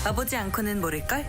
가보지 않고는 모를걸?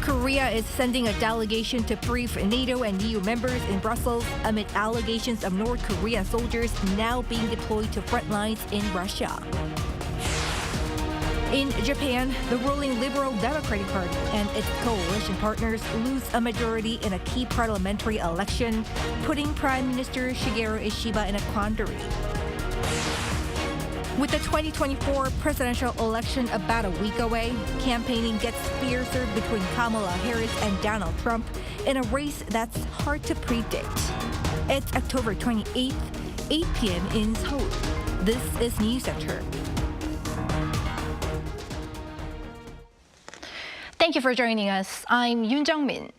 Korea is sending a delegation to brief NATO and EU members in Brussels amid allegations of North Korean soldiers now being deployed to front lines in Russia. In Japan, the ruling Liberal Democratic Party and its coalition partners lose a majority in a key parliamentary election, putting Prime Minister Shigeru Ishiba in a quandary. With the 2024 presidential election about a week away, campaigning gets fiercer between Kamala Harris and Donald Trump in a race that's hard to predict. It's October 28th, 8 p.m. in Seoul. This is Newscenter. Thank you for joining us. I'm Yoon Jung-min.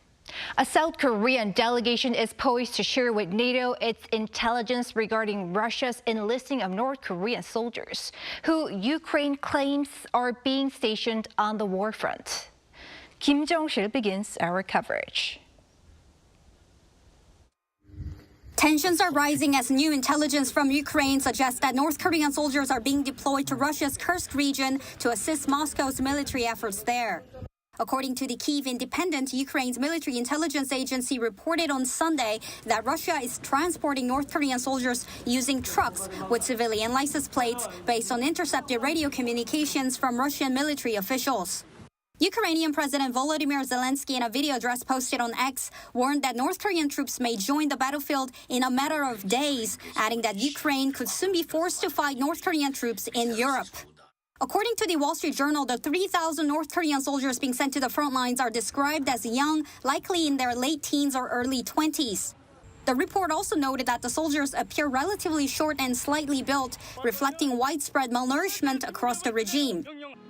A South Korean delegation is poised to share with NATO its intelligence regarding Russia's enlisting of North Korean soldiers, who Ukraine claims are being stationed on the war front. Kim Jong-sil begins our coverage. Tensions are rising as new intelligence from Ukraine suggests that North Korean soldiers are being deployed to Russia's Kursk region to assist Moscow's military efforts there. According to the Kyiv Independent, Ukraine's military intelligence agency reported on Sunday that Russia is transporting North Korean soldiers using trucks with civilian license plates based on intercepted radio communications from Russian military officials. Ukrainian President Volodymyr Zelensky, in a video address posted on X, warned that North Korean troops may join the battlefield in a matter of days, adding that Ukraine could soon be forced to fight North Korean troops in Europe. According to the Wall Street Journal, the 3,000 North Korean soldiers being sent to the front lines are described as young, likely in their late teens or early 20s. The report also noted that the soldiers appear relatively short and slightly built, reflecting widespread malnourishment across the regime.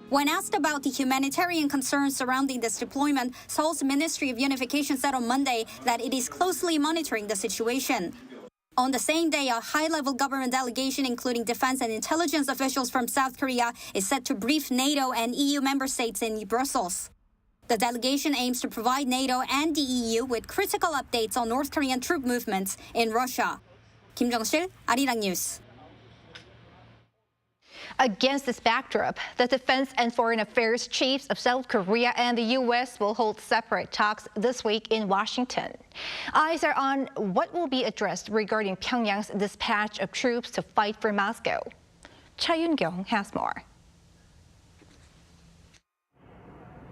When asked about the humanitarian concerns surrounding this deployment, Seoul's Ministry of Unification said on Monday that it is closely monitoring the situation. On the same day, a high-level government delegation, including defense and intelligence officials from South Korea, is set to brief NATO and EU member states in Brussels. The delegation aims to provide NATO and the EU with critical updates on North Korean troop movements in Russia. Kim Jong-sil, Arirang News. Against this backdrop, the defense and foreign affairs chiefs of South Korea and the U.S. will hold separate talks this week in Washington. Eyes are on what will be addressed regarding Pyongyang's dispatch of troops to fight for Moscow. Cha Yun-kyung has more.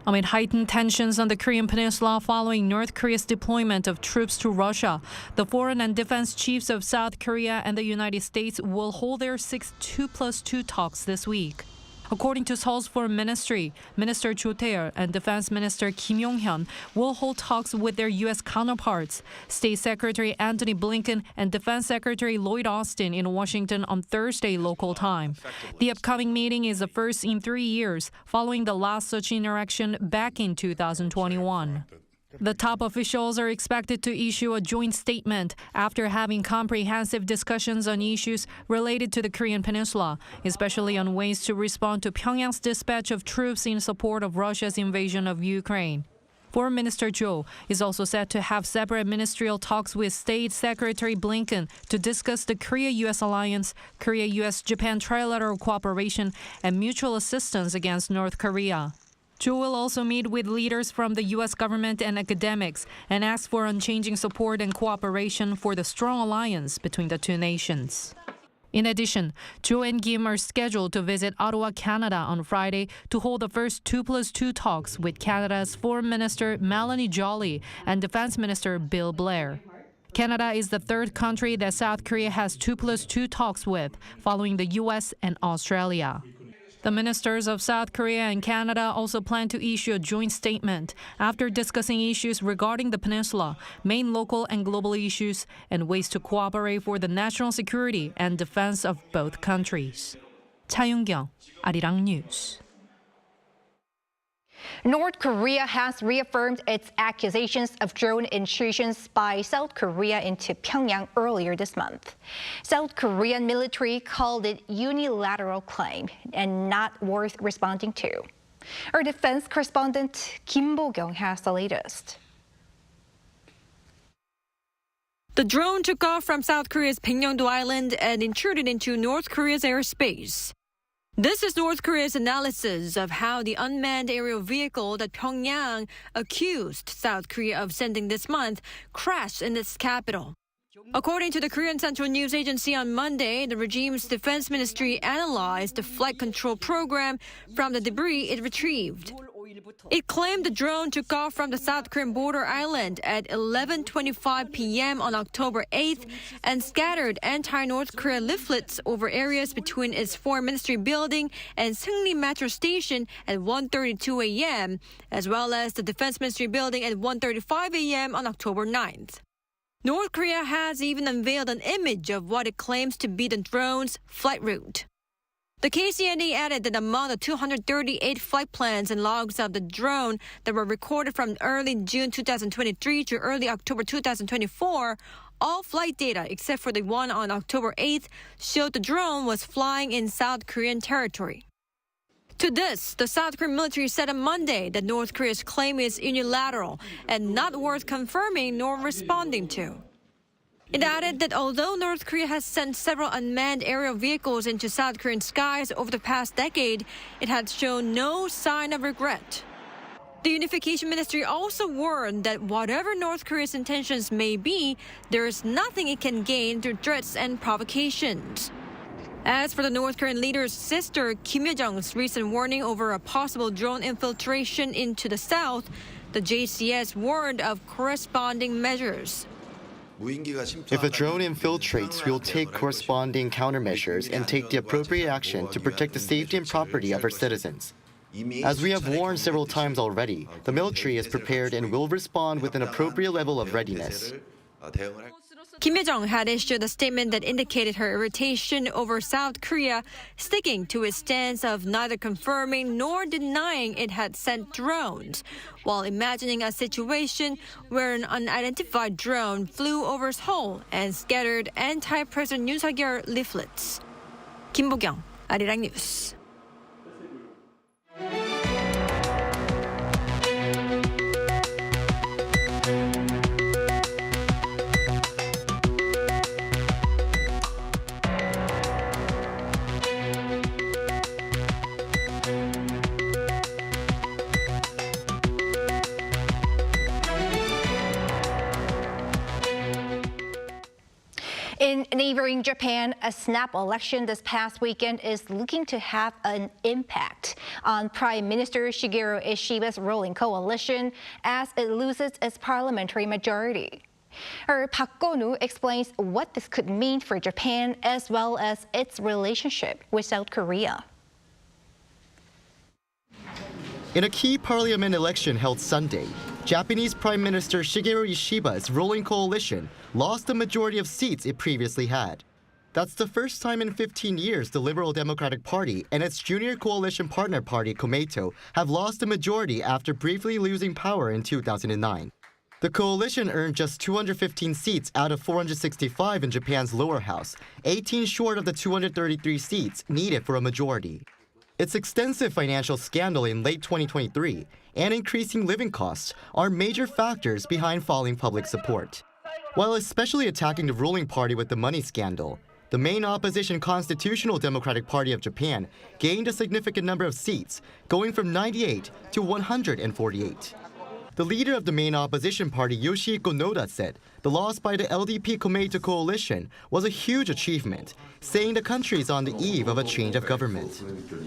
Amid heightened tensions on the Korean peninsula following North Korea's deployment of troops to Russia, the foreign and defense chiefs of South Korea and the United States will hold their 6th 2+2 talks this week. According to Seoul's Foreign Ministry, Minister Cho Tae-yeol and Defense Minister Kim Yong-hyun will hold talks with their U.S. counterparts, State Secretary Antony Blinken and Defense Secretary Lloyd Austin in Washington on Thursday local time. The upcoming meeting is the first in 3 years, following the last such interaction back in 2021. The top officials are expected to issue a joint statement after having comprehensive discussions on issues related to the Korean peninsula, especially on ways to respond to Pyongyang's dispatch of troops in support of Russia's invasion of Ukraine. Foreign Minister Cho is also set to have separate ministerial talks with State Secretary Blinken to discuss the Korea-U.S. alliance, Korea-U.S.-Japan trilateral cooperation, and mutual assistance against North Korea. Cho will also meet with leaders from the U.S. government and academics and ask for unchanging support and cooperation for the strong alliance between the two nations. In addition, Cho and Kim are scheduled to visit Ottawa, Canada on Friday to hold the first 2+2 talks with Canada's Foreign Minister Melanie Joly and Defense Minister Bill Blair. Canada is the third country that South Korea has 2+2 talks with, following the U.S. and Australia. The ministers of South Korea and Canada also plan to issue a joint statement after discussing issues regarding the peninsula, main local and global issues, and ways to cooperate for the national security and defense of both countries. 차윤경, Arirang News. North Korea has reaffirmed its accusations of drone intrusions by South Korea into Pyongyang earlier this month. South Korean military called it unilateral claim and not worth responding to. Our defense correspondent Kim Bo-kyung has the latest. The drone took off from South Korea's Baengnyeong-do Island and intruded into North Korea's airspace. This is North Korea's analysis of how the unmanned aerial vehicle that Pyongyang accused South Korea of sending this month crashed in its capital. According to the Korean Central News Agency on Monday, the regime's defense ministry analyzed the flight control program from the debris it retrieved. It claimed the drone took off from the South Korean border island at 11:25 p.m. on October 8th and scattered anti-North Korea leaflets over areas between its foreign ministry building and Seungri Metro Station at 1:32 a.m., as well as the defense ministry building at 1:35 a.m. on October 9th. North Korea has even unveiled an image of what it claims to be the drone's flight route. The KCNA added that among the 238 flight plans and logs of the drone that were recorded from early June 2023 to early October 2024, all flight data except for the one on October 8th showed the drone was flying in South Korean territory. To this, the South Korean military said on Monday that North Korea's claim is unilateral and not worth confirming nor responding to. It added that although North Korea has sent several unmanned aerial vehicles into South Korean skies over the past decade, it had shown no sign of regret. The Unification Ministry also warned that whatever North Korea's intentions may be, there is nothing it can gain through threats and provocations. As for the North Korean leader's sister, Kim Yo-jong's recent warning over a possible drone infiltration into the south, the JCS warned of corresponding measures. If a drone infiltrates, we'll take corresponding countermeasures and take the appropriate action to protect the safety and property of our citizens. As we have warned several times already, the military is prepared and will respond with an appropriate level of readiness. Kim Yo-jong had issued a statement that indicated her irritation over South Korea sticking to its stance of neither confirming nor denying it had sent drones, while imagining a situation where an unidentified drone flew over Seoul and scattered anti-President Yoon Suk-yeol leaflets. Kim Bo-kyung, Arirang News. In neighboring Japan, a snap election this past weekend is looking to have an impact on Prime Minister Shigeru Ishiba's ruling coalition as it loses its parliamentary majority. Park Go-nu explains what this could mean for Japan as well as its relationship with South Korea. In a key parliament election held Sunday, Japanese Prime Minister Shigeru Ishiba's ruling coalition lost the majority of seats it previously had. That's the first time in 15 years the Liberal Democratic Party and its junior coalition partner party Komeito have lost the majority after briefly losing power in 2009. The coalition earned just 215 seats out of 465 in Japan's lower house, 18 short of the 233 seats needed for a majority. Its extensive financial scandal in late 2023 and increasing living costs are major factors behind falling public support. While especially attacking the ruling party with the money scandal, the main opposition Constitutional Democratic Party of Japan gained a significant number of seats, going from 98 to 148. The leader of the main opposition party, Yoshihiko Noda, said the loss by the LDP-Komeito coalition was a huge achievement, saying the country is on the eve of a change of government.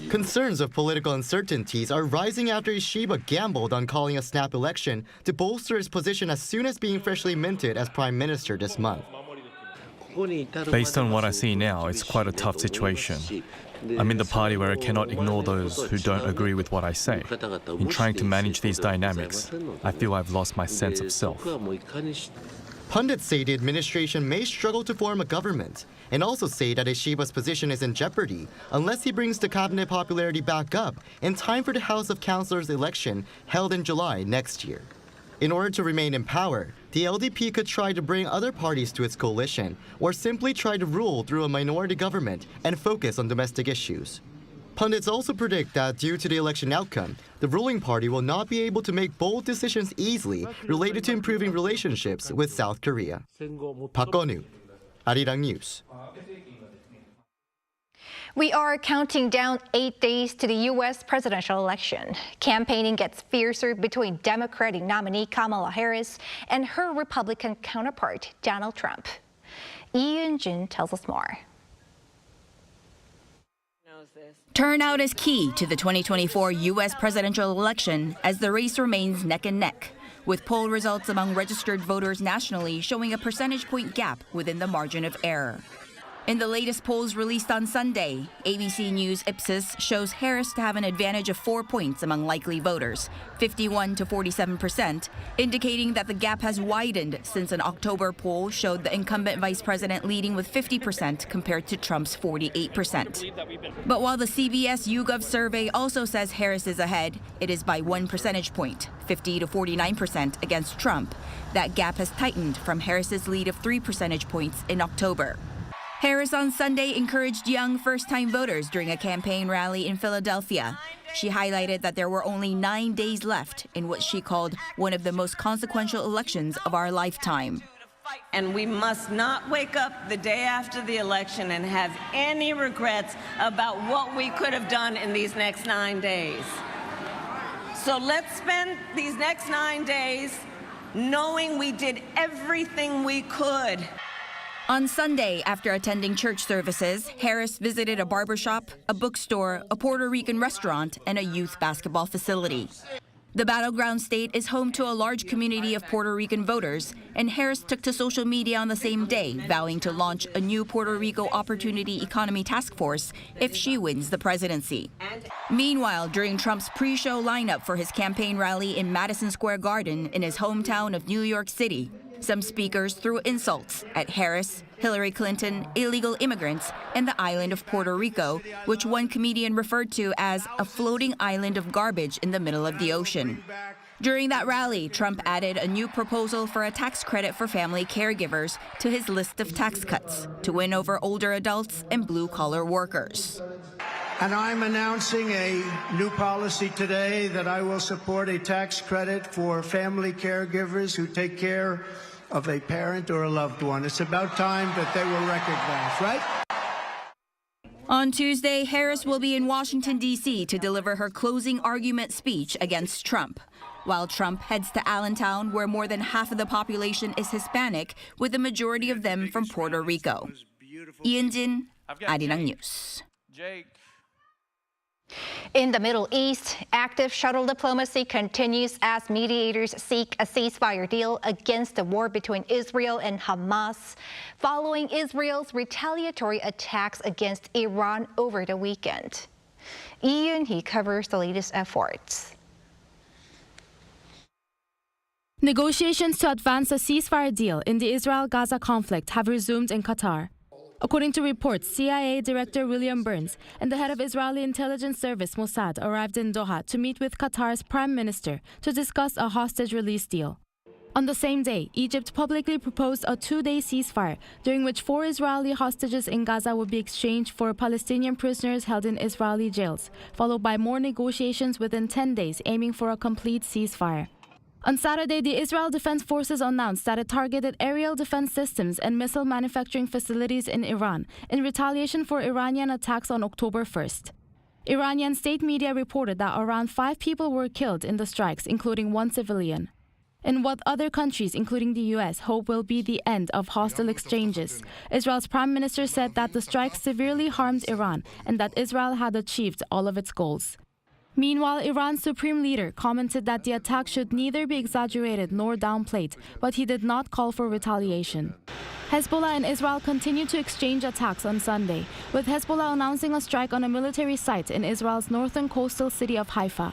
Concerns of political uncertainties are rising after Ishiba gambled on calling a snap election to bolster his position as soon as being freshly minted as prime minister this month. Based on what I see now, it's quite a tough situation. I'm in the party where I cannot ignore those who don't agree with what I say. In trying to manage these dynamics, I feel I've lost my sense of self. Pundits say the administration may struggle to form a government, and also say that Ishiba's position is in jeopardy unless he brings the cabinet popularity back up in time for the House of Councillors election held in July next year. In order to remain in power, the LDP could try to bring other parties to its coalition, or simply try to rule through a minority government and focus on domestic issues. Pundits also predict that due to the election outcome, the ruling party will not be able to make bold decisions easily related to improving relationships with South Korea. Park Gon-woo, Arirang News. We are counting down 8 days to the U.S. presidential election. Campaigning gets fiercer between Democratic nominee Kamala Harris and her Republican counterpart, Donald Trump. Lee Yoon-jin tells us more. Turnout is key to the 2024 U.S. presidential election as the race remains neck and neck, with poll results among registered voters nationally showing a percentage point gap within the margin of error. In the latest polls released on Sunday, ABC News Ipsos shows Harris to have an advantage of 4 points among likely voters, 51 to 47%, indicating that the gap has widened since an October poll showed the incumbent vice president leading with 50% compared to Trump's 48%. But while the CBS YouGov survey also says Harris is ahead, it is by 1 percentage point, 50 to 49% against Trump. That gap has tightened from Harris's lead of 3 percentage points in October. Harris on Sunday encouraged young first-time voters during a campaign rally in Philadelphia. She highlighted that there were only 9 days left in what she called one of the most consequential elections of our lifetime. And we must not wake up the day after the election and have any regrets about what we could have done in these next 9 days. So let's spend these next 9 days knowing we did everything we could. On Sunday, after attending church services, Harris visited a barbershop, a bookstore, a Puerto Rican restaurant, and a youth basketball facility. The battleground state is home to a large community of Puerto Rican voters, and Harris took to social media on the same day, vowing to launch a new Puerto Rico Opportunity Economy Task Force if she wins the presidency. Meanwhile, during Trump's pre-show lineup for his campaign rally in Madison Square Garden in his hometown of New York City, some speakers threw insults at Harris, Hillary Clinton, illegal immigrants, and the island of Puerto Rico, which one comedian referred to as a floating island of garbage in the middle of the ocean. During that rally, Trump added a new proposal for a tax credit for family caregivers to his list of tax cuts to win over older adults and blue-collar workers. And I'm announcing a new policy today that I will support a tax credit for family caregivers who take care of a parent or a loved one. It's about time that they were recognized, right? On Tuesday, Harris will be in Washington, D.C. to deliver her closing argument speech against Trump, while Trump heads to Allentown, where more than half of the population is Hispanic, with the majority of them from Puerto Rico. Lee Yoon-jin, Arirang News. In the Middle East, active shuttle diplomacy continues as mediators seek a ceasefire deal against the war between Israel and Hamas, following Israel's retaliatory attacks against Iran over the weekend. Lee Yoon-hee covers the latest efforts. Negotiations to advance a ceasefire deal in the Israel-Gaza conflict have resumed in Qatar. According to reports, CIA Director William Burns and the head of Israeli intelligence service Mossad arrived in Doha to meet with Qatar's prime minister to discuss a hostage release deal. On the same day, Egypt publicly proposed a 2-day ceasefire during which 4 Israeli hostages in Gaza would be exchanged for Palestinian prisoners held in Israeli jails, followed by more negotiations within 10 days aiming for a complete ceasefire. On Saturday, the Israel Defense Forces announced that it targeted aerial defense systems and missile manufacturing facilities in Iran in retaliation for Iranian attacks on October 1st. Iranian state media reported that around 5 people were killed in the strikes, including 1 civilian. In what other countries, including the U.S., hope will be the end of hostile exchanges, Israel's prime minister said that the strikes severely harmed Iran and that Israel had achieved all of its goals. Meanwhile, Iran's supreme leader commented that the attack should neither be exaggerated nor downplayed, but he did not call for retaliation. Hezbollah and Israel continued to exchange attacks on Sunday, with Hezbollah announcing a strike on a military site in Israel's northern coastal city of Haifa.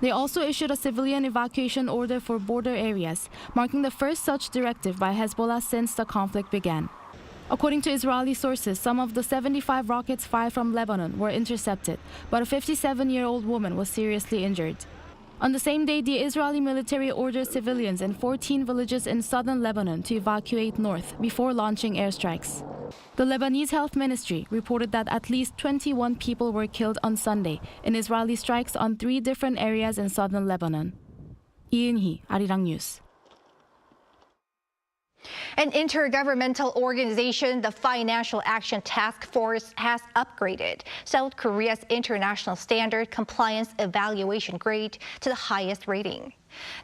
They also issued a civilian evacuation order for border areas, marking the first such directive by Hezbollah since the conflict began. According to Israeli sources, some of the 75 rockets fired from Lebanon were intercepted, but a 57-year-old woman was seriously injured. On the same day, the Israeli military ordered civilians in 14 villages in southern Lebanon to evacuate north before launching airstrikes. The Lebanese Health Ministry reported that at least 21 people were killed on Sunday in Israeli strikes on 3 different areas in southern Lebanon. 이은희, Arirang News. An intergovernmental organization, the Financial Action Task Force, has upgraded South Korea's international standard compliance evaluation grade to the highest rating.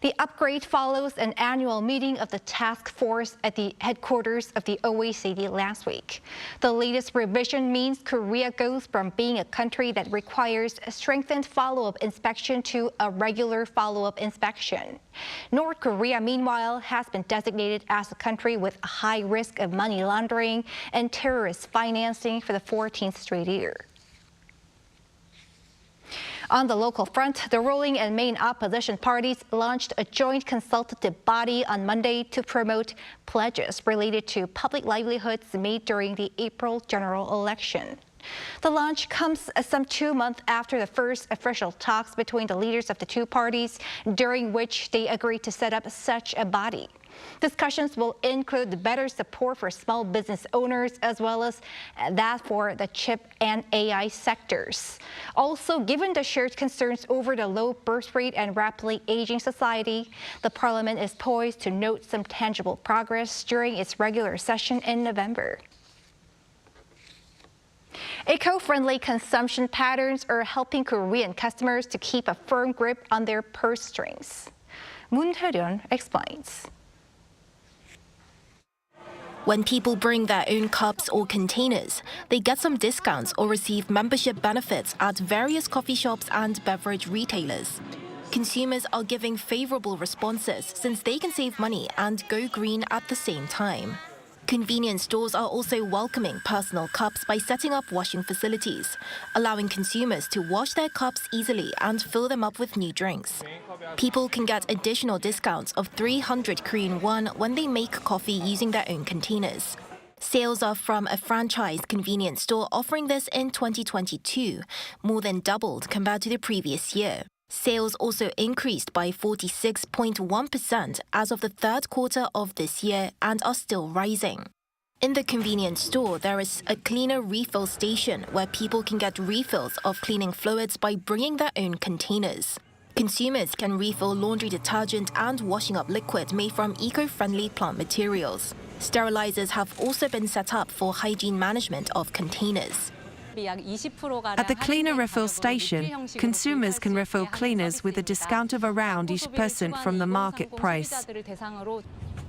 The upgrade follows an annual meeting of the task force at the headquarters of the OECD last week. The latest revision means Korea goes from being a country that requires a strengthened follow-up inspection to a regular follow-up inspection. North Korea, meanwhile, has been designated as a country with a high risk of money laundering and terrorist financing for the 14th straight year. On the local front, the ruling and main opposition parties launched a joint consultative body on Monday to promote pledges related to public livelihoods made during the April general election. The launch comes some 2 months after the first official talks between the leaders of the two parties, during which they agreed to set up such a body. Discussions will include better support for small business owners as well as that for the chip and AI sectors. Also, given the shared concerns over the low birth rate and rapidly aging society, the parliament is poised to note some tangible progress during its regular session in November. Eco-friendly consumption patterns are helping Korean customers to keep a firm grip on their purse strings. Moon Hye-ryun explains. When people bring their own cups or containers, they get some discounts or receive membership benefits at various coffee shops and beverage retailers. Consumers are giving favorable responses since they can save money and go green at the same time. Convenience stores are also welcoming personal cups by setting up washing facilities, allowing consumers to wash their cups easily and fill them up with new drinks. People can get additional discounts of 300 Korean won when they make coffee using their own containers. Sales are from a franchise convenience store offering this in 2022, more than doubled compared to the previous year. Sales also increased by 46.1% as of the third quarter of this year and are still rising. In the convenience store, there is a cleaner refill station where people can get refills of cleaning fluids by bringing their own containers. Consumers can refill laundry detergent and washing up liquid made from eco-friendly plant materials. Sterilizers have also been set up for hygiene management of containers. At the cleaner refill station, consumers can refill cleaners with a discount of around 20% from the market price.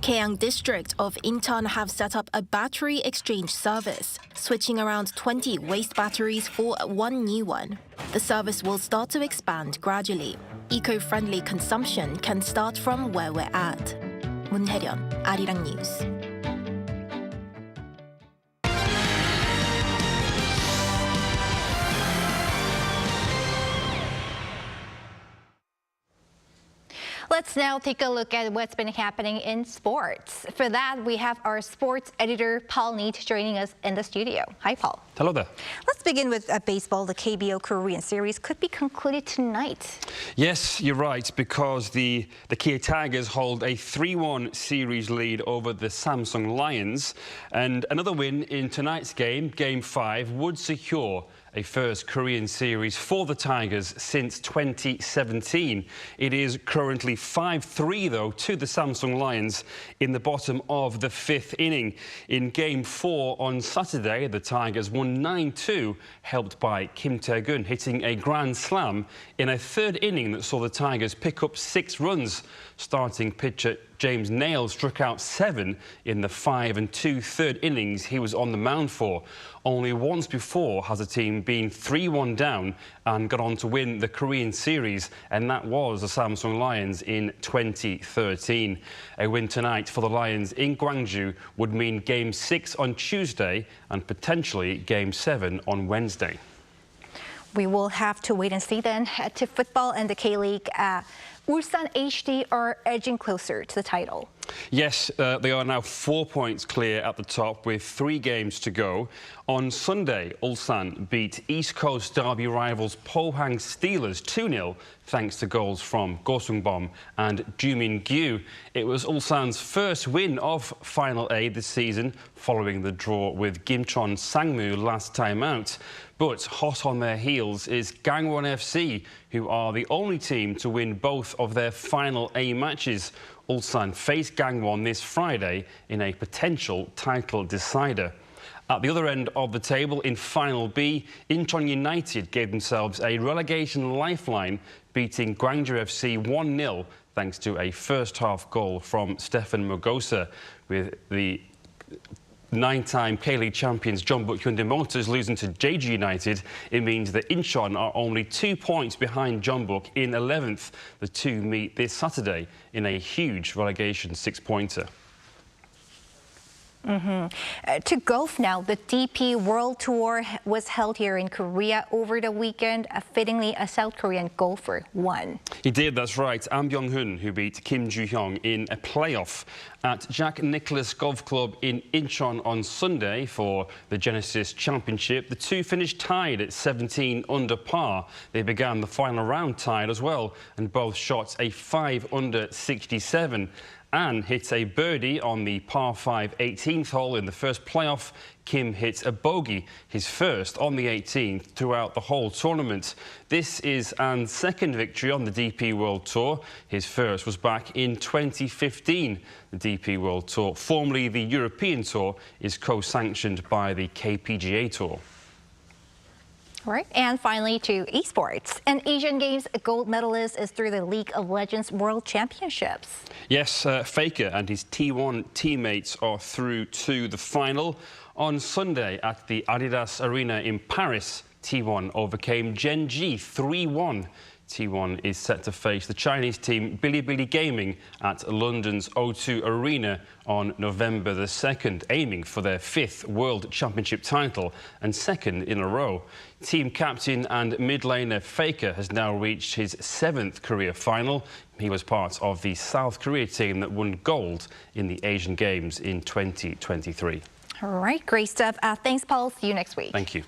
Kaeang district of Incheon have set up a battery exchange service, switching around 20 waste batteries for one new one. The service will start to expand gradually. Eco-friendly consumption can start from where we're at. Moon Hye-ryun, Arirang News. Let's now take a look at what's been happening in sports. For that, we have our sports editor, Paul Neat, joining us in the studio. Hi, Paul. Hello there. Let's begin with baseball. The KBO Korean Series could be concluded tonight. Yes, you're right, because the Kia Tigers hold a 3-1 series lead over the Samsung Lions. And another win in tonight's game, Game 5, would secure a first Korean series for the Tigers since 2017. It is currently 5-3, though, to the Samsung Lions in the bottom of the 5th inning. In Game 4 on Saturday, the Tigers won 9-2, helped by Kim Tae-gun hitting a grand slam in a third inning that saw the Tigers pick up 6 runs. Starting pitcher James Nail struck out 7 in the 5 2/3 innings he was on the mound for. Only once before has a team been 3-1 down and got on to win the Korean Series, and that was the Samsung Lions in 2013. A win tonight for the Lions in Gwangju would mean Game 6 on Tuesday and potentially Game 7 on Wednesday. We will have to wait and see then. To football and the K-League, Ulsan HD are edging closer to the title. Yes, they are now 4 points clear at the top with 3 games to go. On Sunday, Ulsan beat East Coast derby rivals Pohang Steelers 2-0 thanks to goals from Go Sung-bom and Ju Min-gyu. It was Ulsan's first win of Final A this season following the draw with Gimcheon Sangmu last time out. But hot on their heels is Gangwon FC, who are the only team to win both of their Final A matches. Ulsan face Gangwon this Friday in a potential title decider. At the other end of the table, in Final B, Incheon United gave themselves a relegation lifeline, beating Gwangju FC 1-0 thanks to a first-half goal from Stefan Mogosa, with the 9-time K-League champions Jeonbuk Hyundai Motors losing to Jeju United. It means that Incheon are only 2 points behind Jeonbuk in 11th. The two meet this Saturday in a huge relegation 6-pointer. To golf now, the DP World Tour was held here in Korea over the weekend. Fittingly, a South Korean golfer won. He did, that's right. Ahn Byung-hun, who beat Kim Ju-hyung in a playoff at Jack Nicklaus Golf Club in Incheon on Sunday for the Genesis Championship. The two finished tied at 17 under par. They began the final round tied as well, and both shot a 5 under 67. Ann hit a birdie on the par 5 18th hole in the first playoff. Kim hit a bogey, his first on the 18th throughout the whole tournament. This is Ann's second victory on the DP World Tour. His first was back in 2015. The DP World Tour, formerly the European Tour, is co-sanctioned by the KPGA Tour. All right, and finally to esports. An Asian Games gold medalist is through the League of Legends World Championships. Yes, Faker and his T1 teammates are through to the final. On Sunday at the Adidas Arena in Paris, T1 overcame Gen.G 3-1. T1 is set to face the Chinese team Bilibili Gaming at London's O2 Arena on November the 2nd, aiming for their 5th World Championship title and 2nd in a row. Team captain and mid-laner Faker has now reached his 7th career final. He was part of the South Korea team that won gold in the Asian Games in 2023. All right, great stuff. Thanks, Paul. See you next week. Thank you.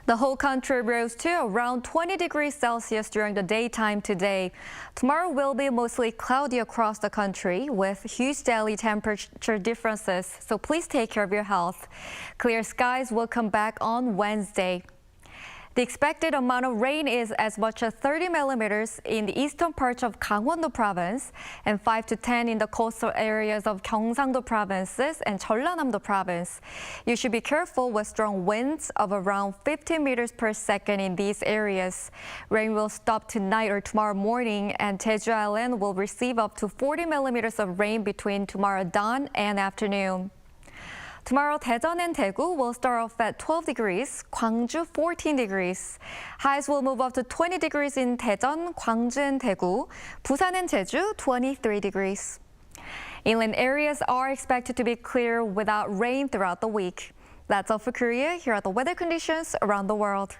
The whole country rose to around 20 degrees Celsius during the daytime today. Tomorrow will be mostly cloudy across the country with huge daily temperature differences, so please take care of your health. Clear skies will come back on Wednesday. The expected amount of rain is as much as 30 millimeters in the eastern parts of Gangwon-do Province and 5 to 10 in the coastal areas of Gyeongsang-do Provinces and Jeollanam-do Province. You should be careful with strong winds of around 15 meters per second in these areas. Rain will stop tonight or tomorrow morning, and Jeju Island will receive up to 40 millimeters of rain between tomorrow dawn and afternoon. Tomorrow, Daejeon and Daegu will start off at 12 degrees, Gwangju 14 degrees. Highs will move up to 20 degrees in Daejeon, Gwangju, and Daegu. Busan and Jeju, 23 degrees. Inland areas are expected to be clear without rain throughout the week. That's all for Korea. Here are the weather conditions around the world.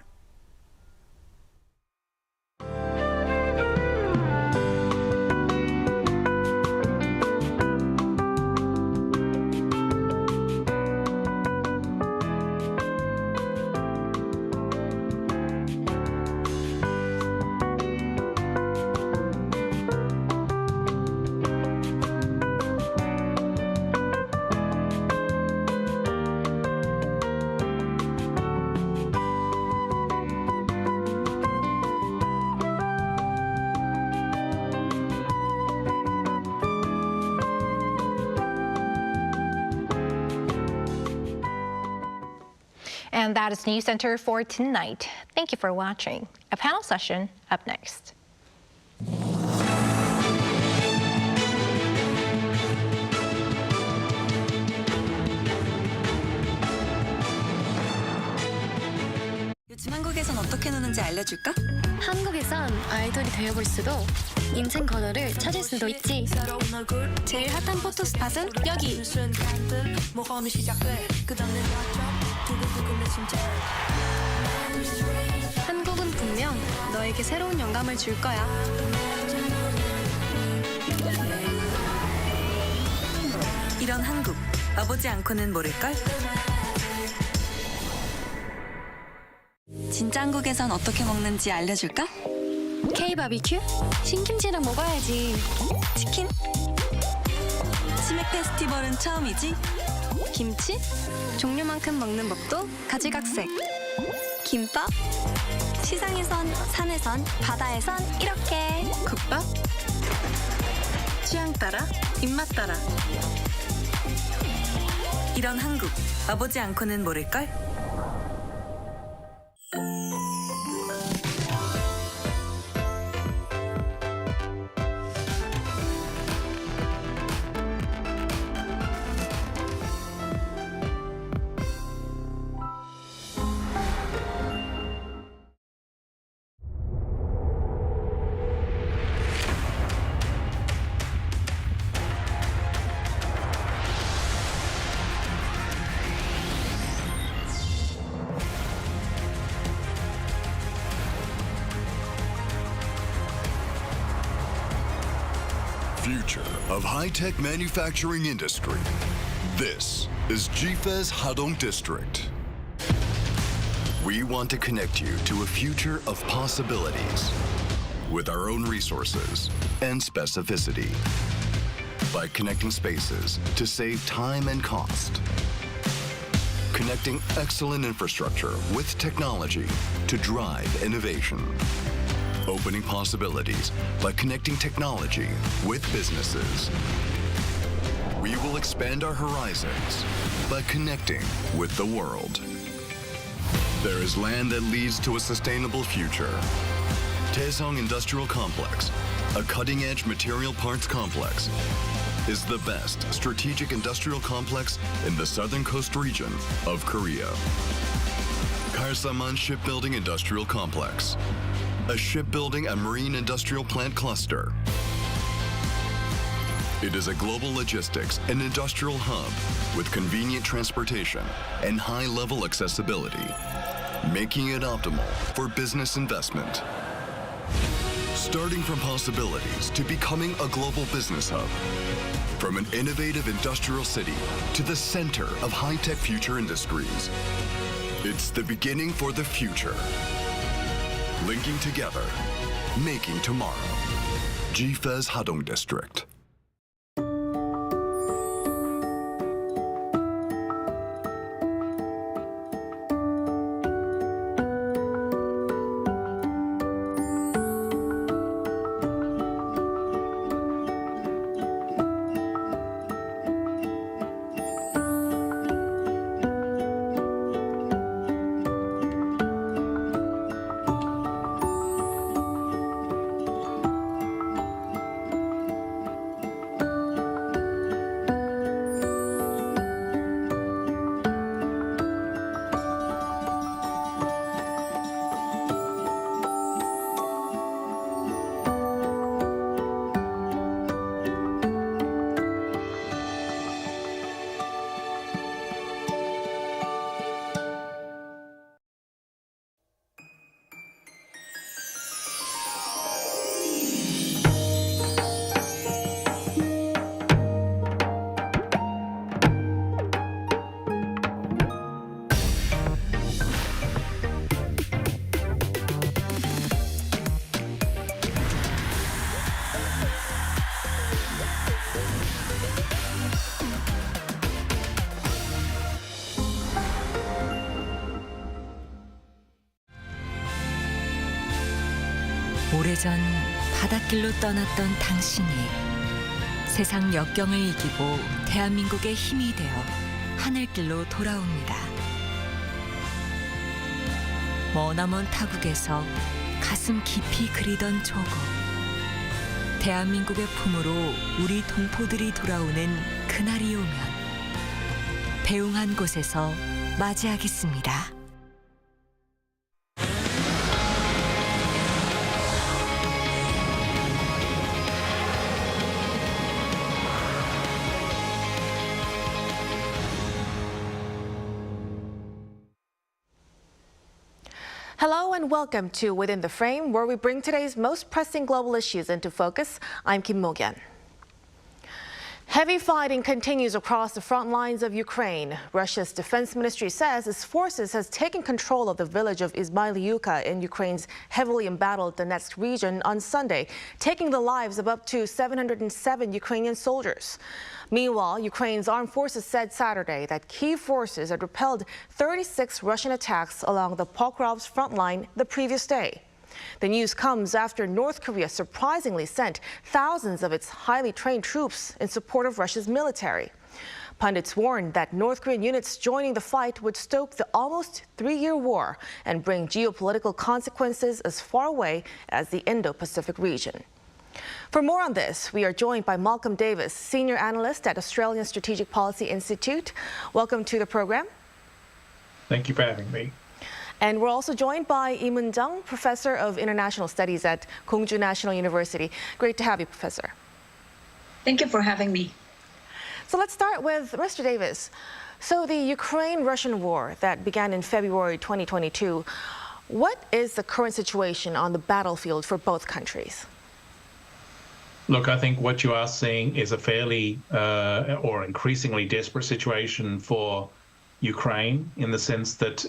And that is Newscenter for tonight. Thank you for watching. A panel session up next. 요즘 한국에선 어떻게 노는지 알려줄까? 한국에선 아이돌이 되어볼 수도 인생 번호를 찾을 수도 있지. 제일 핫한 포토 스팟은 여기. 한국은 분명 너에게 새로운 영감을 줄 거야. 이런 한국, 와보지 않고는 모를걸? 진짜 한국에선 어떻게 먹는지 알려줄까? K-바비큐? 신김치랑 먹어야지. 치킨? 치맥 페스티벌은 처음이지? 김치? 종류만큼 먹는 법도 가지각색. 김밥? 시장에선, 산에선, 바다에선 이렇게. 국밥? 취향 따라, 입맛 따라. 이런 한국, 와보지 않고는 모를걸? Future of high-tech manufacturing industry. This is GFES Hadong District. We want to connect you to a future of possibilities with our own resources and specificity by connecting spaces to save time and cost. Connecting excellent infrastructure with technology to drive innovation. Opening possibilities by connecting technology with businesses. We will expand our horizons by connecting with the world. There is land that leads to a sustainable future. Taesong Industrial Complex, a cutting-edge material parts complex, is the best strategic industrial complex in the southern coast region of Korea. Karsaman Shipbuilding Industrial Complex, a shipbuilding and marine industrial plant cluster. It is a global logistics and industrial hub with convenient transportation and high-level accessibility, making it optimal for business investment. Starting from possibilities to becoming a global business hub, from an innovative industrial city to the center of high-tech future industries. It's the beginning for the future. Linking together, making tomorrow. GFES Hadong District. 오래전 바닷길로 떠났던 당신이 세상 역경을 이기고 대한민국의 힘이 되어 하늘길로 돌아옵니다. 머나먼 타국에서 가슴 깊이 그리던 조국. 대한민국의 품으로 우리 동포들이 돌아오는 그날이 오면 배웅한 곳에서 맞이하겠습니다. Hello and welcome to Within the Frame, where we bring today's most pressing global issues into focus. I'm Kim Mo-gyeon. Heavy fighting continues across the front lines of Ukraine. Russia's defense ministry says its forces has taken control of the village of Izmailiivka in Ukraine's heavily embattled Donetsk region on Sunday, taking the lives of up to 707 Ukrainian soldiers. Meanwhile, Ukraine's armed forces said Saturday that Kyiv forces had repelled 36 Russian attacks along the Pokrov's front line the previous day. The news comes after North Korea surprisingly sent thousands of its highly trained troops in support of Russia's military. Pundits warned that North Korean units joining the fight would stoke the almost three-year war and bring geopolitical consequences as far away as the Indo-Pacific region. For more on this, we are joined by Malcolm Davis, Senior Analyst at Australian Strategic Policy Institute. Welcome to the program. Thank you for having me. And we're also joined by Lee-Moon Jung, Professor of International Studies at Koongju National University. Great to have you, Professor. Thank you for having me. So let's start with Mr. Davis. So the Ukraine-Russian war that began in February 2022, what is the current situation on the battlefield for both countries? Look, I think what you are seeing is a fairly or increasingly desperate situation for Ukraine, in the sense that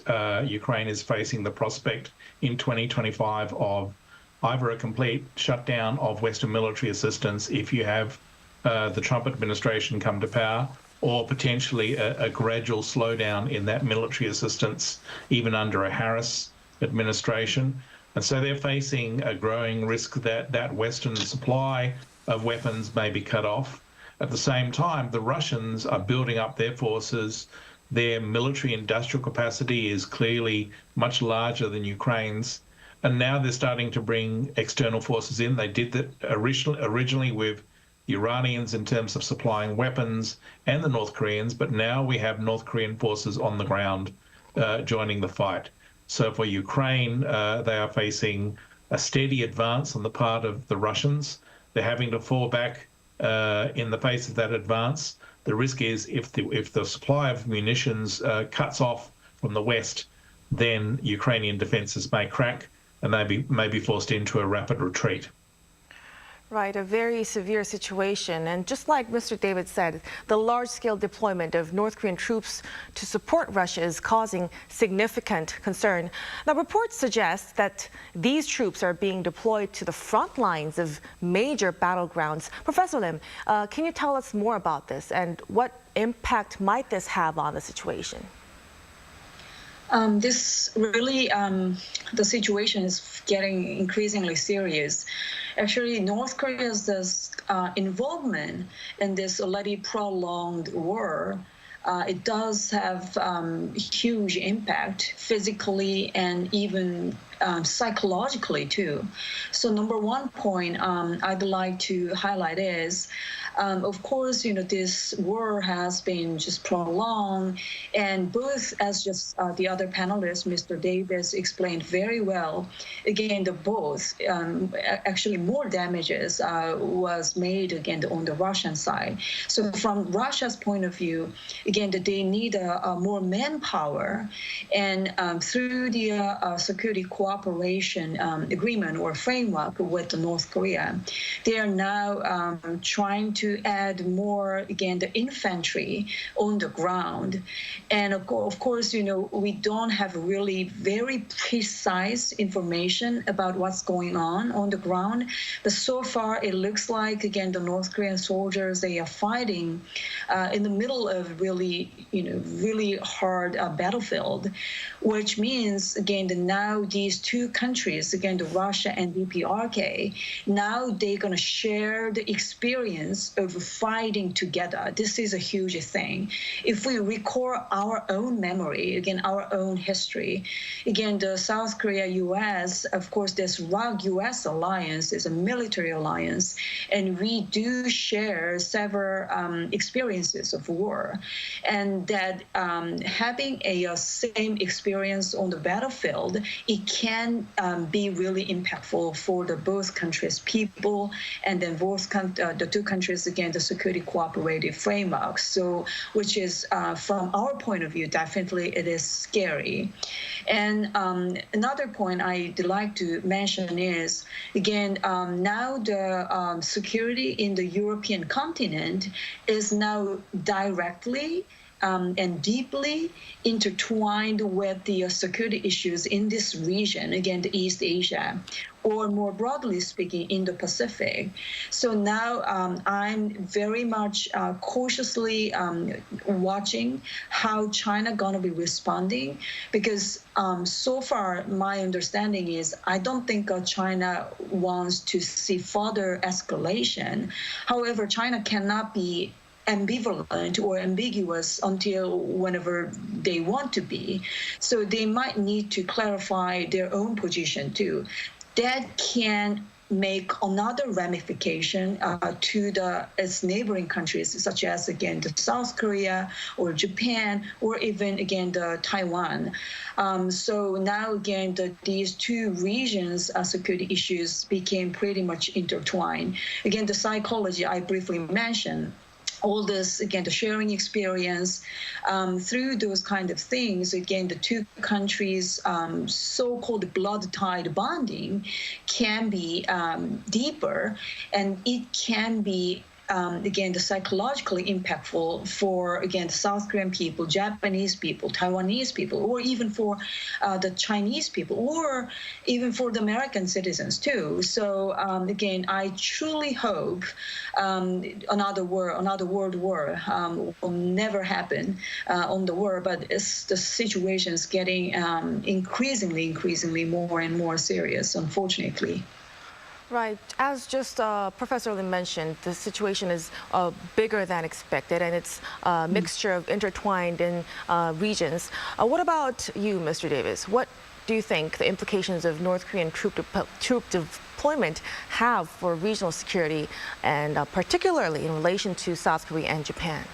Ukraine is facing the prospect in 2025 of either a complete shutdown of Western military assistance if you have the Trump administration come to power, or potentially a gradual slowdown in that military assistance, even under a Harris administration. And so they're facing a growing risk that that Western supply of weapons may be cut off. At the same time, the Russians are building up their forces. Their military industrial capacity is clearly much larger than Ukraine's. And now they're starting to bring external forces in. They did that originally with the Iranians in terms of supplying weapons and the North Koreans, but now we have North Korean forces on the ground joining the fight. So for Ukraine, they are facing a steady advance on the part of the Russians. They're having to fall back in the face of that advance. The risk is if the supply of munitions cuts off from the West, then Ukrainian defenses may crack and they may be forced into a rapid retreat. Right, a very severe situation. And just like Mr. David said, the large-scale deployment of North Korean troops to support Russia is causing significant concern. Now, reports suggest that these troops are being deployed to the front lines of major battlegrounds. Professor Lim, can you tell us more about this and what impact might this have on the situation? This really, the situation is getting increasingly serious. Actually, North Korea's involvement in this already prolonged war, it does have huge impact physically and even psychologically too. So number one point I'd like to highlight is, of course, this war has been just prolonged, and both, as just the other panelist, Mr. Davis, explained very well, again, actually more damages was made, again, on the Russian side. So from Russia's point of view, again, they need more manpower, and through the security cooperation agreement or framework with North Korea, they are now trying to add more, again, the infantry on the ground. And of course, we don't have really very precise information about what's going on the ground. But so far, it looks like, again, the North Korean soldiers, they are fighting in the middle of really hard battlefield, which means, again, that now these these two countries, again, the Russia and DPRK, now they're going to share the experience of fighting together. This is a huge thing. If we recall our own memory, again, our own history, again, the South Korea-U.S., of course, this ROG-U.S. alliance is a military alliance, and we do share several experiences of war. And that having a same experience on the battlefield, it can be really impactful for the both countries' people, and then both the two countries, again, the security cooperative framework. So, which is, from our point of view, definitely it is scary. And another point I'd like to mention is, again, now the security in the European continent is now directly and deeply intertwined with the security issues in this region, again, the East Asia, or more broadly speaking, in the Pacific. So now I'm very much cautiously watching how China going to be responding, because so far my understanding is I don't think China wants to see further escalation. However, China cannot be ambivalent or ambiguous until whenever they want to be. So they might need to clarify their own position too. That can make another ramification to its neighboring countries, such as, again, the South Korea or Japan, or even, again, the Taiwan. So now, again, these two regions' security issues became pretty much intertwined. Again, the psychology I briefly mentioned, all this, again, the sharing experience, through those kind of things, again, the two countries' so-called blood-tied bonding can be deeper, and it can be again, the psychologically impactful for, again, the South Korean people, Japanese people, Taiwanese people, or even for the Chinese people, or even for the American citizens too. So again, I truly hope another world war will never happen on the world, but the situation is getting increasingly more and more serious, unfortunately. Right. As just Professor Lim mentioned, the situation is bigger than expected, and it's a mixture of intertwined in regions. What about you, Mr. Davis? What do you think the implications of North Korean troop deployment have for regional security, and particularly in relation to South Korea and Japan?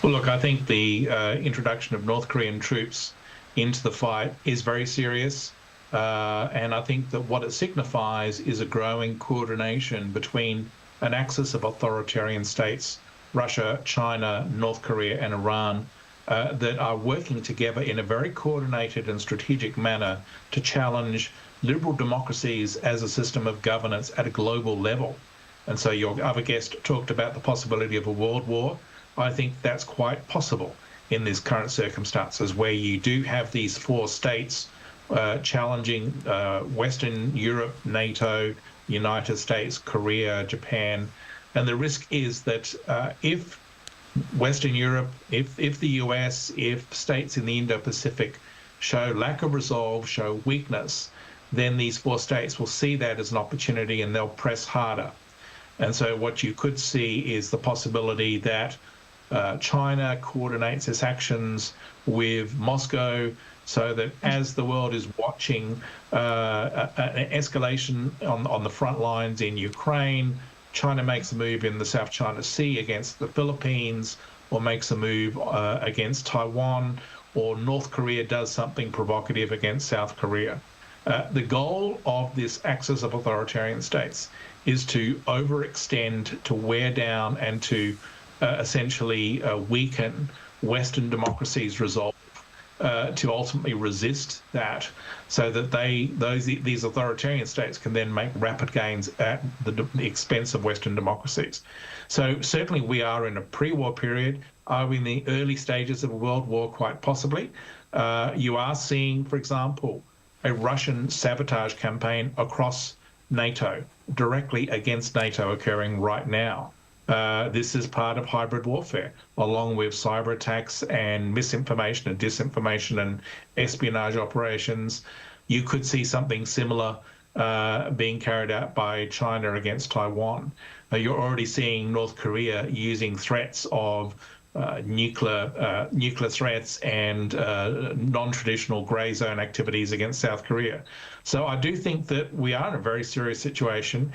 Well, look, I think the introduction of North Korean troops into the fight is very serious. And I think that what it signifies is a growing coordination between an axis of authoritarian states, Russia, China, North Korea, and Iran, that are working together in a very coordinated and strategic manner to challenge liberal democracies as a system of governance at a global level. And so your other guest talked about the possibility of a world war. I think that's quite possible in these current circumstances, where you do have these four states challenging Western Europe, NATO, United States, Korea, Japan. And the risk is that if Western Europe, if the US, if states in the Indo-Pacific show lack of resolve, show weakness, then these four states will see that as an opportunity and they'll press harder. And so what you could see is the possibility that China coordinates its actions with Moscow, so that as the world is watching an escalation on the front lines in Ukraine, China makes a move in the South China Sea against the Philippines, or makes a move against Taiwan, or North Korea does something provocative against South Korea. The goal of this axis of authoritarian states is to overextend, to wear down, and to essentially weaken Western democracies' resolve to ultimately resist that, so that these authoritarian states can then make rapid gains at the expense of Western democracies. So certainly we are in a pre-war period. Are we in the early stages of a world war? Quite possibly. You are seeing, for example, a Russian sabotage campaign across NATO, directly against NATO, occurring right now. This is part of hybrid warfare, along with cyber attacks and misinformation and disinformation and espionage operations. you could see something similar being carried out by China against Taiwan. You're already seeing North Korea using threats of nuclear threats and non-traditional grey zone activities against South Korea. So I do think that we are in a very serious situation.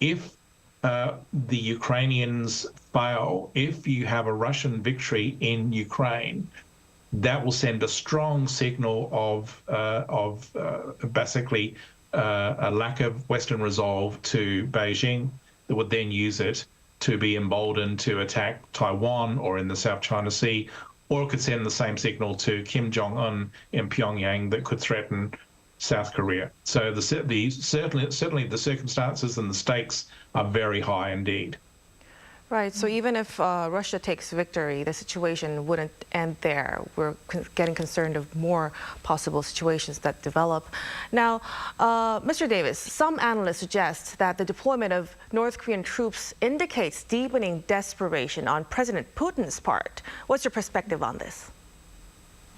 If the Ukrainians fail, if you have a Russian victory in Ukraine, that will send a strong signal of basically a lack of Western resolve to Beijing that would then use it to be emboldened to attack Taiwan or in the South China Sea, or it could send the same signal to Kim Jong-un in Pyongyang that could threaten South Korea. So certainly the circumstances and the stakes are very high indeed. Right, so even if Russia takes victory, the situation wouldn't end there. We're getting concerned of more possible situations that develop. Now, Mr. Davis, some analysts suggest that the deployment of North Korean troops indicates deepening desperation on President Putin's part. What's your perspective on this?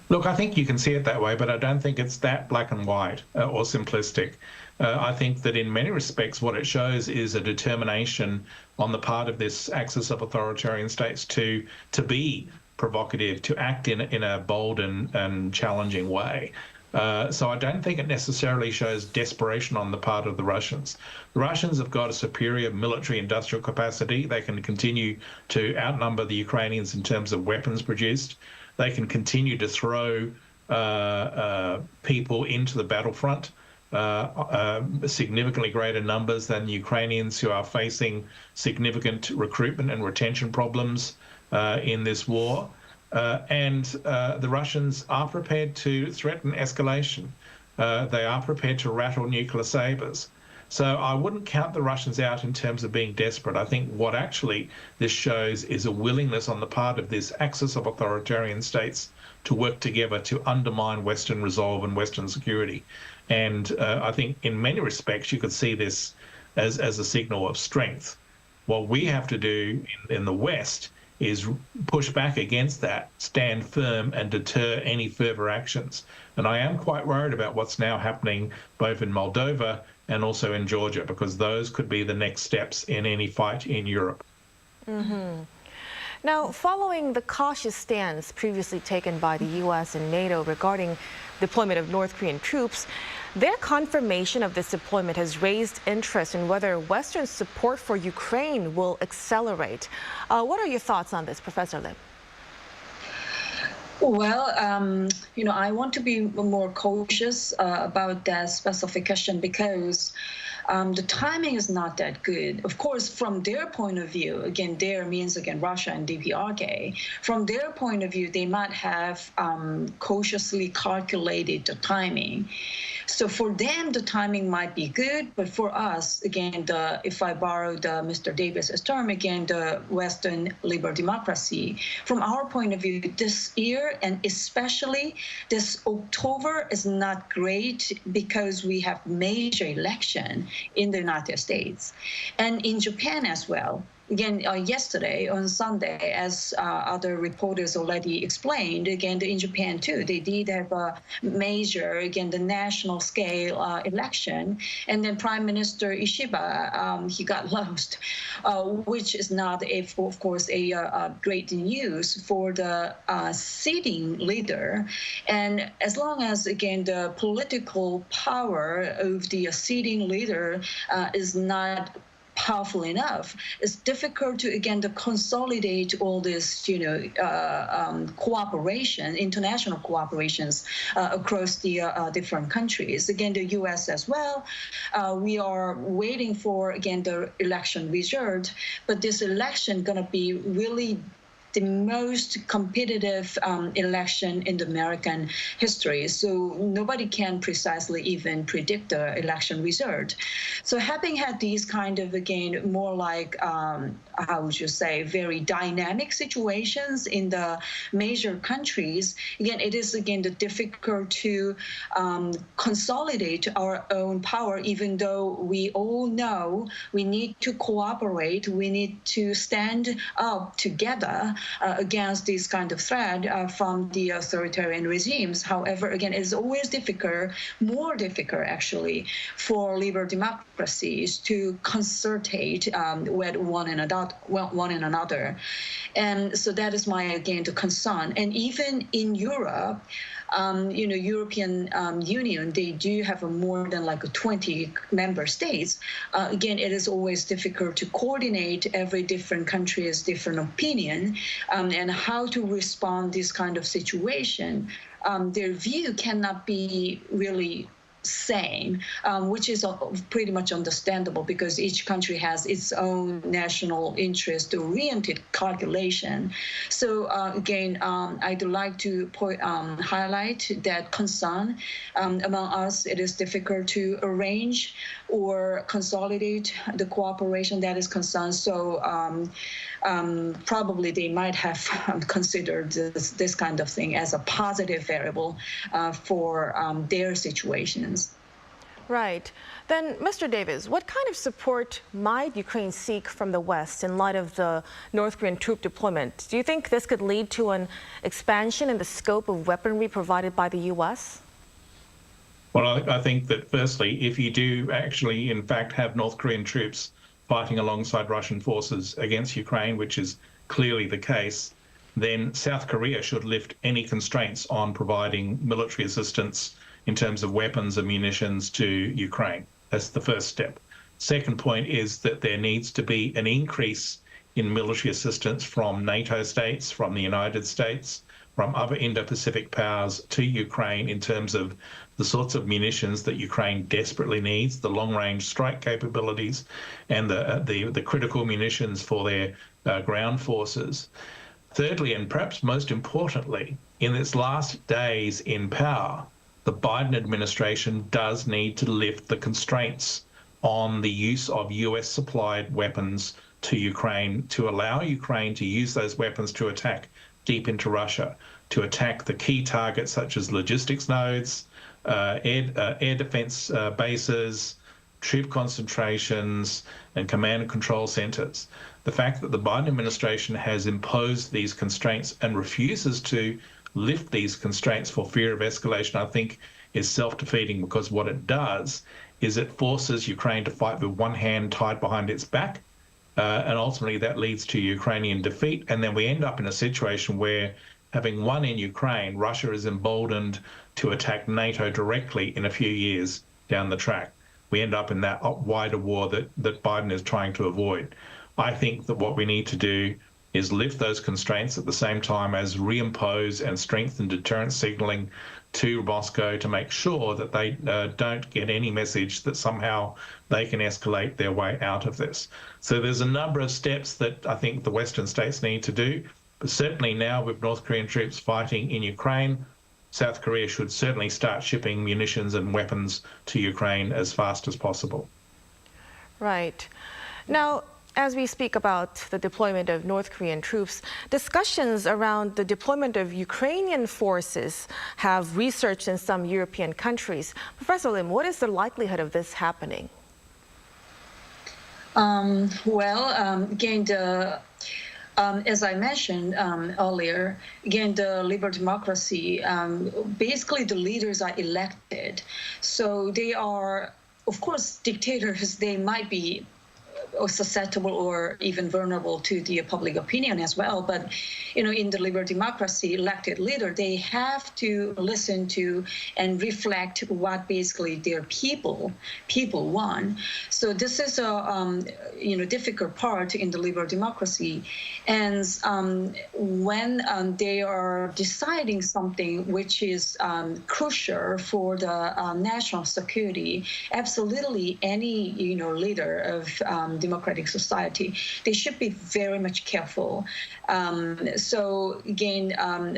Look, I think you can see it that way, but I don't think it's that black and white or simplistic. I think that in many respects what it shows is a determination on the part of this axis of authoritarian states to be provocative, to act in a bold and challenging way. So I don't think it necessarily shows desperation on the part of the Russians. The Russians have got a superior military industrial capacity. They can continue to outnumber the Ukrainians in terms of weapons produced. They can continue to throw people into the battlefront, significantly greater numbers than Ukrainians who are facing significant recruitment and retention problems in this war. And the Russians are prepared to threaten escalation. They are prepared to rattle nuclear sabers. So I wouldn't count the Russians out in terms of being desperate. I think what actually this shows is a willingness on the part of this axis of authoritarian states to work together to undermine Western resolve and Western security. And I think in many respects you could see this as a signal of strength. What we have to do in the West is push back against that, stand firm and deter any further actions. And I am quite worried about what's now happening both in Moldova and also in Georgia, because those could be the next steps in any fight in Europe. Mm-hmm. Now, following the cautious stance previously taken by the U.S. and NATO regarding deployment of North Korean troops, their confirmation of this deployment has raised interest in whether Western support for Ukraine will accelerate. What are your thoughts on this, Professor Lim? Well, I want to be more cautious about that specific question because the timing is not that good. Of course, from their point of view, again, there means, again, Russia and DPRK, from their point of view, they might have cautiously calculated the timing. So for them, the timing might be good, but for us, again, if I borrow Mr. Davis's term, again, the Western liberal democracy, from our point of view, this year and especially this October is not great because we have major election in the United States and in Japan as well. Again, yesterday on Sunday, as other reporters already explained, again, in Japan too, they did have a major, again, the national scale election. And then Prime Minister Ishiba, he got lost, which is not, of course, a great news for the sitting leader. And as long as, again, the political power of the sitting leader is not powerful enough, it's difficult to, again, to consolidate all this, cooperation, international cooperations across the different countries. Again, the U.S. as well. We are waiting for, again, the election result, but this election going to be really the most competitive election in the American history. So nobody can precisely even predict the election result. So having had these kind of, again, more like, how would you say, very dynamic situations in the major countries, again, it is, again, difficult to consolidate our own power, even though we all know we need to cooperate, we need to stand up together against this kind of threat from the authoritarian regimes. However, again, it's always difficult, more difficult actually, for liberal democracies to consultate with one another. And so that is my, again, the concern. And even in Europe, European Union, they do have more than like 20 member states. Again, it is always difficult to coordinate every different country's different opinion and how to respond this kind of situation. Their view cannot be really same, which is pretty much understandable because each country has its own national interest-oriented calculation. So again, I'd like to highlight that concern among us. It is difficult to arrange or consolidate the cooperation that is concerned. So probably they might have considered this kind of thing as a positive variable for their situations. Right. Then, Mr. Davis, what kind of support might Ukraine seek from the West in light of the North Korean troop deployment? Do you think this could lead to an expansion in the scope of weaponry provided by the U.S.? Well, I think that firstly, if you do actually, in fact, have North Korean troops fighting alongside Russian forces against Ukraine, which is clearly the case, then South Korea should lift any constraints on providing military assistance in terms of weapons and munitions to Ukraine. That's the first step. Second point is that there needs to be an increase in military assistance from NATO states, from the United States, from other Indo-Pacific powers to Ukraine in terms of the sorts of munitions that Ukraine desperately needs, the long-range strike capabilities and the critical munitions for their ground forces. Thirdly, and perhaps most importantly, in its last days in power, the Biden administration does need to lift the constraints on the use of US-supplied weapons to Ukraine to allow Ukraine to use those weapons to attack deep into Russia, to attack the key targets such as logistics nodes, air defense bases, troop concentrations, and command and control centers. The fact that the Biden administration has imposed these constraints and refuses to lift these constraints for fear of escalation, I think, is self-defeating, because what it does is it forces Ukraine to fight with one hand tied behind its back, and ultimately that leads to Ukrainian defeat. And then we end up in a situation where, having won in Ukraine, Russia is emboldened to attack NATO directly in a few years down the track. We end up in that wider war that Biden is trying to avoid. I think that what we need to do is lift those constraints at the same time as reimpose and strengthen deterrence signaling to Moscow to make sure that they don't get any message that somehow they can escalate their way out of this. So there's a number of steps that I think the Western states need to do, but certainly now with North Korean troops fighting in Ukraine, South Korea should certainly start shipping munitions and weapons to Ukraine as fast as possible. Right. Now, as we speak about the deployment of North Korean troops, discussions around the deployment of Ukrainian forces have researched in some European countries. Professor Lim, what is the likelihood of this happening? Again, as I mentioned earlier, again, the liberal democracy, basically the leaders are elected. So they are, of course, dictators. They might be susceptible or even vulnerable to the public opinion as well. But, in the liberal democracy, elected leader, they have to listen to and reflect what basically their people want. So this is a, difficult part in the liberal democracy. And when they are deciding something which is crucial for the national security, absolutely any, leader of democratic society, they should be very much careful. So again,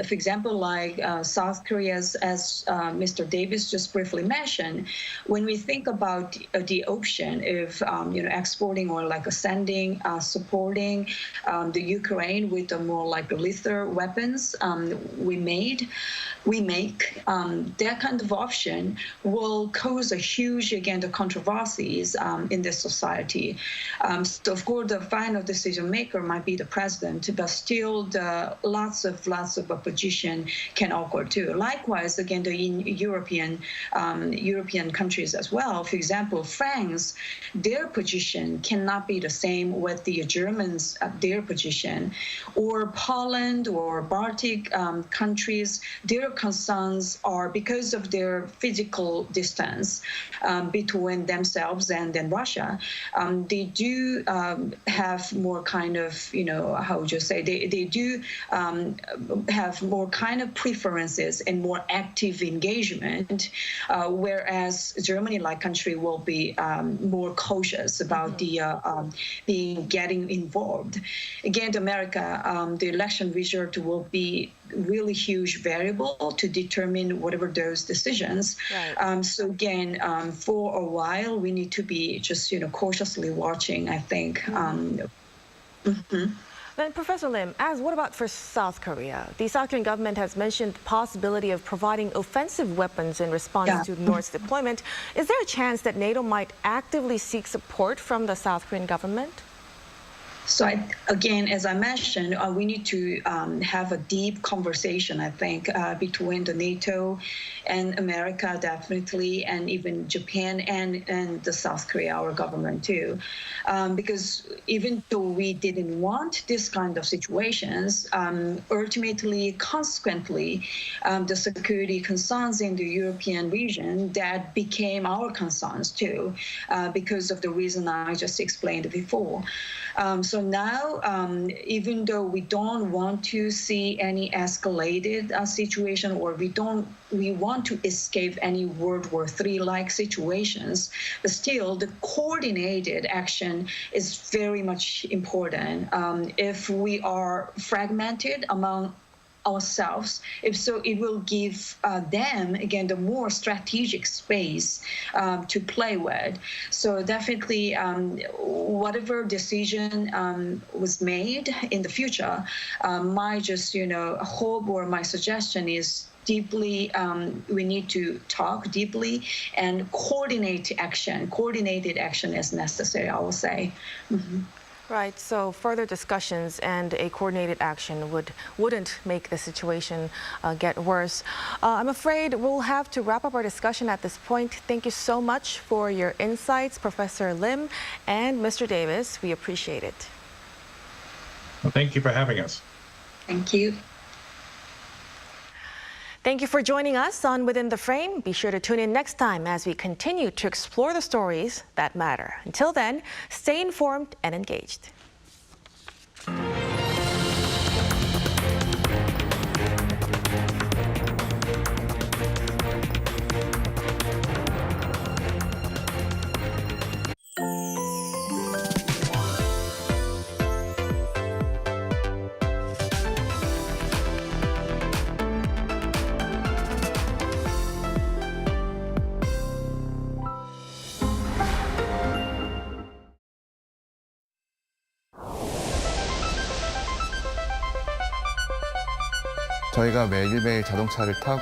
for example, like South Korea, as Mr. Davis just briefly mentioned, when we think about the option of exporting or like sending, supporting the Ukraine with the more like lethal weapons we make, that kind of option will cause a huge, again, the controversies in this society. So of course, the final decision maker might be the president, but still lots of opposition can occur too. Likewise, again, in European countries as well. For example, France, their position cannot be the same with the Germans, their position, or Poland or Baltic countries. Their concerns are because of their physical distance between themselves and then Russia. They do have more kind of, how would you say, they do have more kind of preferences and more active engagement, whereas Germany-like country will be more cautious about the getting involved. Again, America, the election result will be really huge variable to determine whatever those decisions. Right. So again, for a while, we need to be just cautiously watching, I think. Then, Professor Lim, what about for South Korea? The South Korean government has mentioned the possibility of providing offensive weapons in response to North's deployment. Is there a chance that NATO might actively seek support from the South Korean government? So again, as I mentioned, we need to have a deep conversation, I think, between the NATO and America, definitely, and even Japan and the South Korea, our government too. Because even though we didn't want this kind of situations, ultimately, consequently, the security concerns in the European region that became our concerns too, because of the reason I just explained before. So now, even though we don't want to see any escalated situation, or we want to escape any World War III-like situations, but still the coordinated action is very much important. If we are fragmented among ourselves, if so, it will give them, again, the more strategic space to play with. So definitely, whatever decision was made in the future, my just, hope or my suggestion is deeply, we need to talk deeply and coordinated action as necessary, I will say. Right, so further discussions and a coordinated action wouldn't make the situation get worse. I'm afraid we'll have to wrap up our discussion at this point. Thank you so much for your insights, Professor Lim and Mr. Davis. We appreciate it. Well, thank you for having us. Thank you. Thank you for joining us on Within the Frame. Be sure to tune in next time as we continue to explore the stories that matter. Until then, stay informed and engaged. 저희가 매일매일 자동차를 타고